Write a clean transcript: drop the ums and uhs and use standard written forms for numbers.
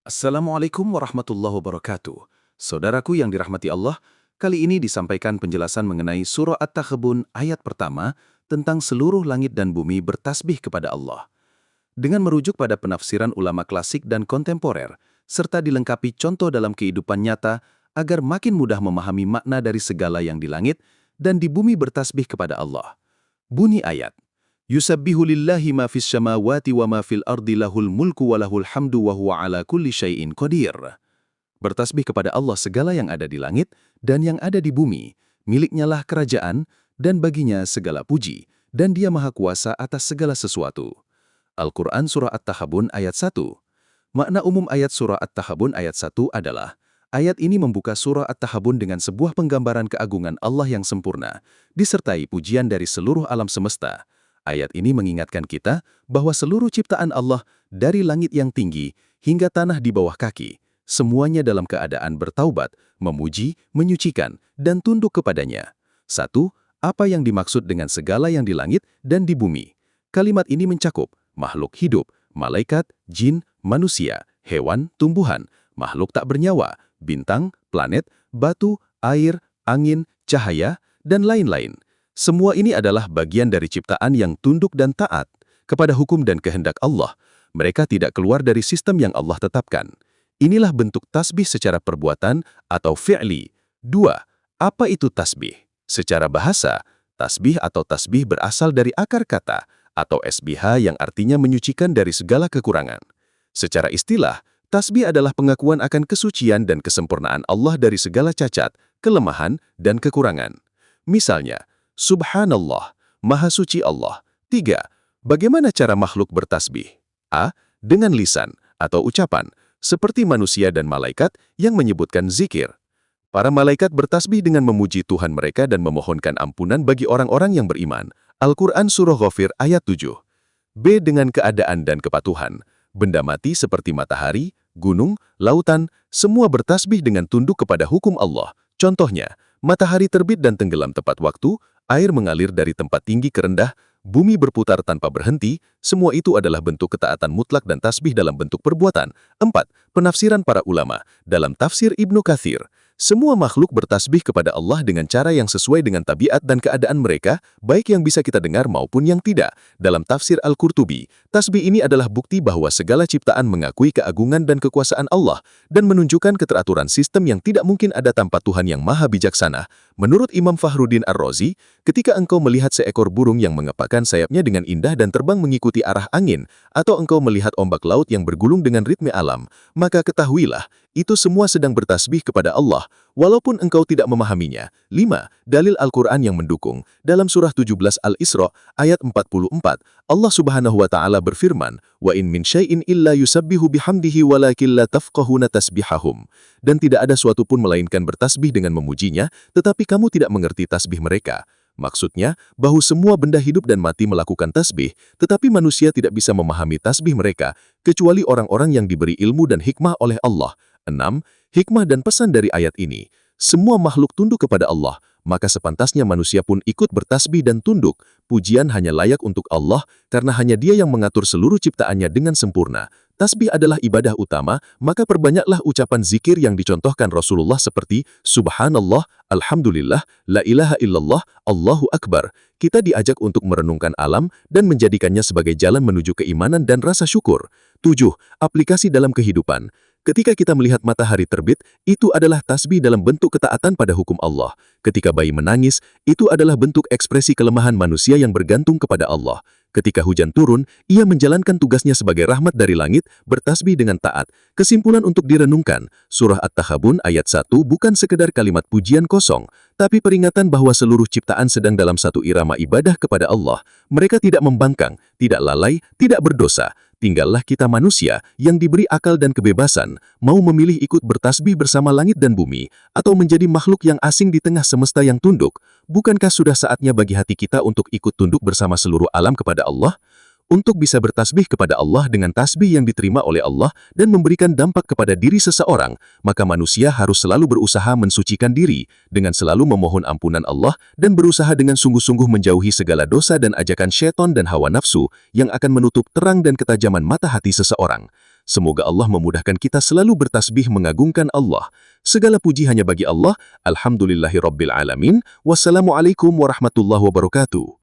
Assalamualaikum warahmatullahi wabarakatuh. Saudaraku yang dirahmati Allah, kali ini disampaikan penjelasan mengenai surah At-Takhabun ayat pertama tentang seluruh langit dan bumi bertasbih kepada Allah. Dengan merujuk pada penafsiran ulama klasik dan kontemporer, serta dilengkapi contoh dalam kehidupan nyata agar makin mudah memahami makna dari segala yang di langit dan di bumi bertasbih kepada Allah. Bunyi ayat. Yusabbihu lillahi ma fis samawati wa ma fil ardi lahul mulku wa lahul hamdu wa huwa ala kulli syai'in qadir. Bertasbih kepada Allah segala yang ada di langit dan yang ada di bumi, miliknya lah kerajaan dan baginya segala puji, dan dia maha kuasa atas segala sesuatu. Al-Quran Surah At-Takhabun ayat 1. Makna umum ayat Surah At-Takhabun ayat 1 adalah, ayat ini membuka Surah At-Takhabun dengan sebuah penggambaran keagungan Allah yang sempurna, disertai pujian dari seluruh alam semesta. Ayat ini mengingatkan kita bahwa seluruh ciptaan Allah dari langit yang tinggi hingga tanah di bawah kaki, semuanya dalam keadaan bertaubat, memuji, menyucikan, dan tunduk kepadanya. 1. Apa yang dimaksud dengan segala yang di langit dan di bumi? Kalimat ini mencakup makhluk hidup, malaikat, jin, manusia, hewan, tumbuhan, makhluk tak bernyawa, bintang, planet, batu, air, angin, cahaya, dan lain-lain. Semua ini adalah bagian dari ciptaan yang tunduk dan taat kepada hukum dan kehendak Allah. Mereka tidak keluar dari sistem yang Allah tetapkan. Inilah bentuk tasbih secara perbuatan atau fi'li. 2. Apa itu tasbih? Secara bahasa, tasbih atau tasbih berasal dari akar kata atau SBH yang artinya menyucikan dari segala kekurangan. Secara istilah, tasbih adalah pengakuan akan kesucian dan kesempurnaan Allah dari segala cacat, kelemahan, dan kekurangan. Misalnya, Subhanallah, Maha Suci Allah. 3. Bagaimana cara makhluk bertasbih? A. Dengan lisan atau ucapan, seperti manusia dan malaikat yang menyebutkan zikir. Para malaikat bertasbih dengan memuji Tuhan mereka dan memohonkan ampunan bagi orang-orang yang beriman. Al-Quran Surah Ghafir ayat 7. B. Dengan keadaan dan kepatuhan. Benda mati seperti matahari, gunung, lautan, semua bertasbih dengan tunduk kepada hukum Allah. Contohnya, matahari terbit dan tenggelam tepat waktu, air mengalir dari tempat tinggi ke rendah, bumi berputar tanpa berhenti, semua itu adalah bentuk ketaatan mutlak dan tasbih dalam bentuk perbuatan. 4. Penafsiran para ulama. Dalam tafsir Ibnu Katsir, semua makhluk bertasbih kepada Allah dengan cara yang sesuai dengan tabiat dan keadaan mereka, baik yang bisa kita dengar maupun yang tidak. Dalam tafsir Al-Qurtubi, tasbih ini adalah bukti bahwa segala ciptaan mengakui keagungan dan kekuasaan Allah dan menunjukkan keteraturan sistem yang tidak mungkin ada tanpa Tuhan yang maha bijaksana. Menurut Imam Fakhruddin Ar-Razi, ketika engkau melihat seekor burung yang mengepakkan sayapnya dengan indah dan terbang mengikuti arah angin, atau engkau melihat ombak laut yang bergulung dengan ritme alam, maka ketahuilah, itu semua sedang bertasbih kepada Allah, walaupun engkau tidak memahaminya. 5. Dalil Al-Quran yang mendukung. Dalam surah 17 Al-Isra, ayat 44, Allah Subhanahu wa Ta'ala berfirman, "Wa in min syai'in illa yusabbihu bihamdihi walakin la tafqahuna tasbihahum." Dan tidak ada suatu pun melainkan bertasbih dengan memujinya, tetapi kamu tidak mengerti tasbih mereka. Maksudnya, bahwa semua benda hidup dan mati melakukan tasbih, tetapi manusia tidak bisa memahami tasbih mereka, kecuali orang-orang yang diberi ilmu dan hikmah oleh Allah. 6. Hikmah dan pesan dari ayat ini. Semua makhluk tunduk kepada Allah, maka sepantasnya manusia pun ikut bertasbih dan tunduk. Pujian hanya layak untuk Allah, karena hanya Dia yang mengatur seluruh ciptaannya dengan sempurna. Tasbih adalah ibadah utama, maka perbanyaklah ucapan zikir yang dicontohkan Rasulullah seperti Subhanallah, Alhamdulillah, La ilaha illallah, Allahu Akbar. Kita diajak untuk merenungkan alam dan menjadikannya sebagai jalan menuju keimanan dan rasa syukur. 7. Aplikasi dalam kehidupan. Ketika kita melihat matahari terbit, itu adalah tasbih dalam bentuk ketaatan pada hukum Allah. Ketika bayi menangis, itu adalah bentuk ekspresi kelemahan manusia yang bergantung kepada Allah. Ketika hujan turun, ia menjalankan tugasnya sebagai rahmat dari langit, bertasbih dengan taat. Kesimpulan untuk direnungkan, Surah At-Takhabun ayat 1 bukan sekedar kalimat pujian kosong, tapi peringatan bahwa seluruh ciptaan sedang dalam satu irama ibadah kepada Allah. Mereka tidak membangkang, tidak lalai, tidak berdosa. Tinggallah kita manusia yang diberi akal dan kebebasan, mau memilih ikut bertasbih bersama langit dan bumi, atau menjadi makhluk yang asing di tengah semesta yang tunduk. Bukankah sudah saatnya bagi hati kita untuk ikut tunduk bersama seluruh alam kepada Allah? Untuk bisa bertasbih kepada Allah dengan tasbih yang diterima oleh Allah dan memberikan dampak kepada diri seseorang, maka manusia harus selalu berusaha mensucikan diri dengan selalu memohon ampunan Allah dan berusaha dengan sungguh-sungguh menjauhi segala dosa dan ajakan syaitan dan hawa nafsu yang akan menutup terang dan ketajaman mata hati seseorang. Semoga Allah memudahkan kita selalu bertasbih mengagungkan Allah. Segala puji hanya bagi Allah. Alhamdulillahirabbil alamin. Wassalamualaikum warahmatullahi wabarakatuh.